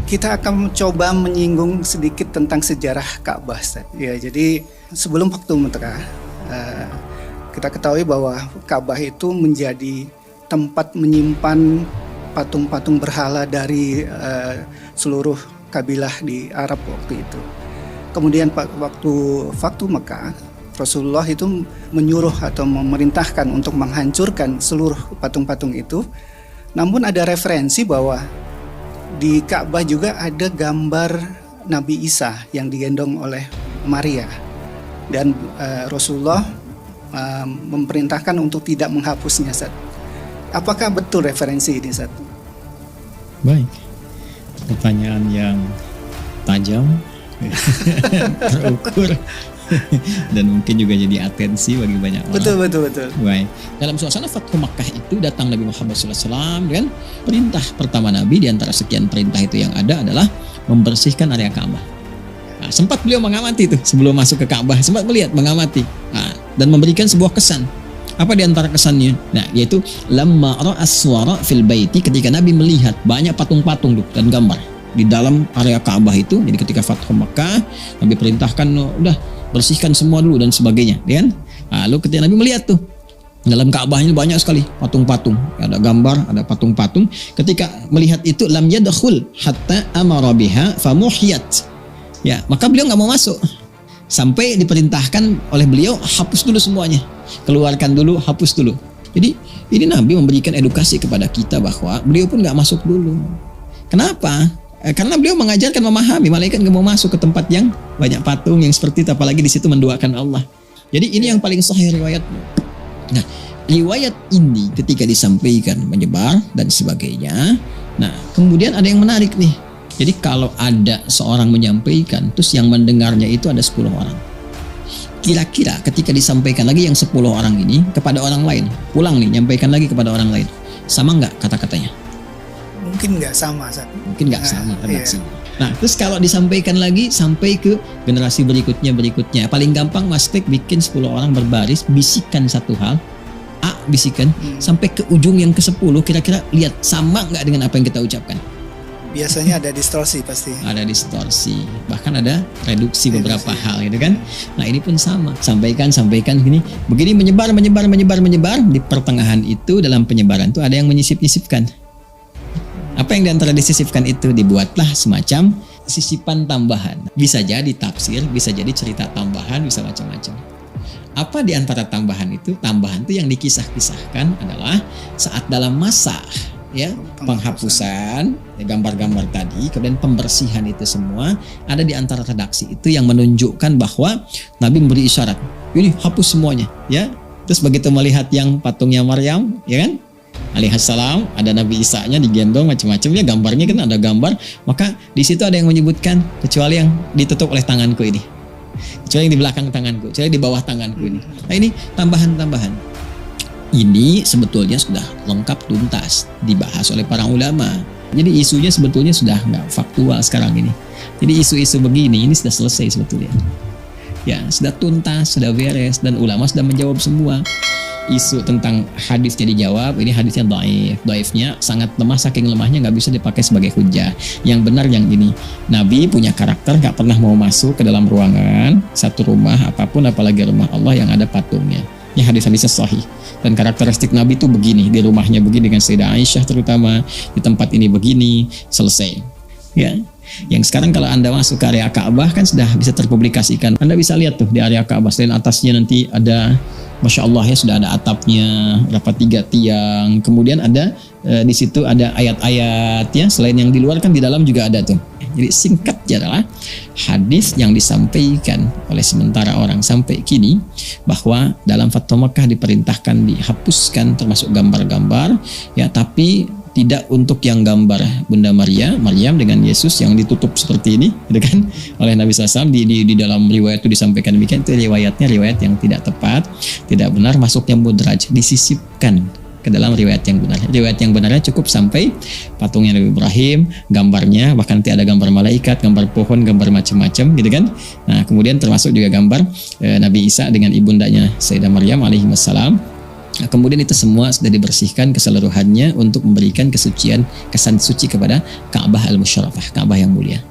Kita akan coba menyinggung sedikit tentang sejarah Ka'bah. Ya, jadi sebelum Waktu Mekah, kita ketahui bahwa Ka'bah itu menjadi tempat menyimpan patung-patung berhala dari seluruh kabilah di Arab waktu itu. Kemudian waktu Waktu Mekah, Rasulullah itu menyuruh atau memerintahkan untuk menghancurkan seluruh patung-patung itu. Namun ada referensi bahwa di Ka'bah juga ada gambar Nabi Isa yang digendong oleh Maria, dan Rasulullah memerintahkan untuk tidak menghapusnya. Apakah betul referensi ini, Ustaz? Baik, pertanyaan yang tajam, terukur, dan mungkin juga jadi atensi bagi banyak orang. Betul. Baik. Dalam suasana Fathu Makkah itu datang Nabi Muhammad SAW dengan perintah pertama Nabi di antara sekian perintah itu yang ada adalah membersihkan area Ka'bah. Nah, sempat beliau mengamati itu sebelum masuk ke Ka'bah, sempat melihat, mengamati, dan memberikan sebuah kesan. Apa di antara kesannya? Nah, yaitu lamma ra'as suwara fil baiti, ketika Nabi melihat banyak patung-patung dan gambar di dalam area Ka'bah itu. Jadi ketika Fathu Makkah, Nabi perintahkan udah bersihkan semua dulu dan sebagainya, kan? Lalu ketika Nabi melihat tuh dalam Ka'bah ini banyak sekali patung-patung, ada gambar, ada patung-patung. Ketika melihat itu lam yadkhul hatta amara biha famuhiyat. Ya, maka beliau nggak mau masuk sampai diperintahkan oleh beliau hapus dulu semuanya, keluarkan dulu, hapus dulu. Jadi ini Nabi memberikan edukasi kepada kita bahwa beliau pun nggak masuk dulu. Kenapa? Karena beliau mengajarkan, memahami malaikat nggak mau masuk ke tempat yang banyak patung yang seperti itu, apalagi di situ mendoakan Allah. Jadi ini yang paling sahih riwayatnya. Nah, riwayat ini ketika disampaikan menyebar dan sebagainya. Nah, kemudian ada yang menarik nih. Jadi kalau ada seorang menyampaikan, terus yang mendengarnya itu ada 10 orang. Kira-kira ketika disampaikan lagi yang 10 orang ini kepada orang lain, pulang nih, nyampaikan lagi kepada orang lain, sama nggak kata-katanya? Mungkin nggak sama, Ustaz. Mungkin nggak sama, iya. Nah, terus kalau disampaikan lagi sampai ke generasi berikutnya, paling gampang Mas Tek bikin 10 orang berbaris, bisikan satu hal, bisikan, sampai ke ujung yang ke-10, kira-kira lihat sama nggak dengan apa yang kita ucapkan? Biasanya ada distorsi pasti. Ada distorsi, bahkan ada reduksi beberapa hal, gitu kan? Nah, ini pun sama, sampaikan gini, begini menyebar, di pertengahan itu dalam penyebaran itu ada yang menyisip-nyisipkan. Apa yang diantara disisipkan itu dibuatlah semacam sisipan tambahan. Bisa jadi tafsir, bisa jadi cerita tambahan, bisa macam-macam. Apa di antara tambahan itu? Tambahan itu yang dikisah-kisahkan adalah saat dalam masa penghapusan gambar-gambar tadi, kemudian pembersihan itu semua, ada di antara redaksi itu yang menunjukkan bahwa Nabi memberi isyarat, ini hapus semuanya, ya. Terus begitu melihat yang patungnya Maryam, ya kan? Alaihissalam, ada Nabi Isa-nya digendong macam-macam ya, gambarnya kan ada gambar, maka di situ ada yang menyebutkan kecuali yang ditutup oleh tanganku ini, kecuali yang di belakang tanganku, kecuali di bawah tanganku ini. Nah, ini tambahan-tambahan. Ini sebetulnya sudah lengkap tuntas dibahas oleh para ulama. Jadi isunya sebetulnya sudah nggak faktual sekarang ini. Jadi isu-isu begini ini sudah selesai sebetulnya. Ya, sudah tuntas, sudah beres, dan ulama sudah menjawab semua. Isu tentang hadisnya dijawab, ini hadisnya dhaif. Dhaifnya sangat lemah, saking lemahnya nggak bisa dipakai sebagai hujah. Yang benar yang ini, Nabi punya karakter nggak pernah mau masuk ke dalam ruangan satu rumah apapun, apalagi rumah Allah yang ada patungnya. Ini hadis-hadisnya sahih. Dan karakteristik Nabi itu begini, di rumahnya begini dengan Sayyidah Aisyah terutama, di tempat ini begini, selesai. Ya. Yang sekarang kalau Anda masuk ke area Ka'bah kan sudah bisa terpublikasikan. Anda bisa lihat tuh di area Ka'bah, selain atasnya nanti ada, Masya Allah ya, sudah ada atapnya, berapa 3 tiang. Kemudian ada di situ ada ayat-ayat ya. Selain yang di luar kan di dalam juga ada tuh. Jadi singkatnya adalah hadis yang disampaikan oleh sementara orang sampai kini bahwa dalam Fathu Makkah diperintahkan dihapuskan termasuk gambar-gambar ya, tapi tidak untuk yang gambar Bunda Maryam dengan Yesus yang ditutup seperti ini, gitu kan, oleh Nabi SAW. Di dalam riwayat itu disampaikan demikian. Itu riwayatnya riwayat yang tidak tepat, tidak benar, masuknya mudraj, disisipkan ke dalam riwayat yang benar. Riwayat yang benarnya cukup sampai patungnya Nabi Ibrahim, gambarnya, bahkan nanti ada gambar malaikat, gambar pohon, gambar macam-macam, gitu kan. Nah, kemudian termasuk juga gambar Nabi Isa dengan ibundanya Sayyidah Maryam alaihi wassalam. Nah, kemudian itu semua sudah dibersihkan keseluruhannya untuk memberikan kesucian, kesan suci kepada Ka'bah al-Musyarrafah, Ka'bah yang mulia.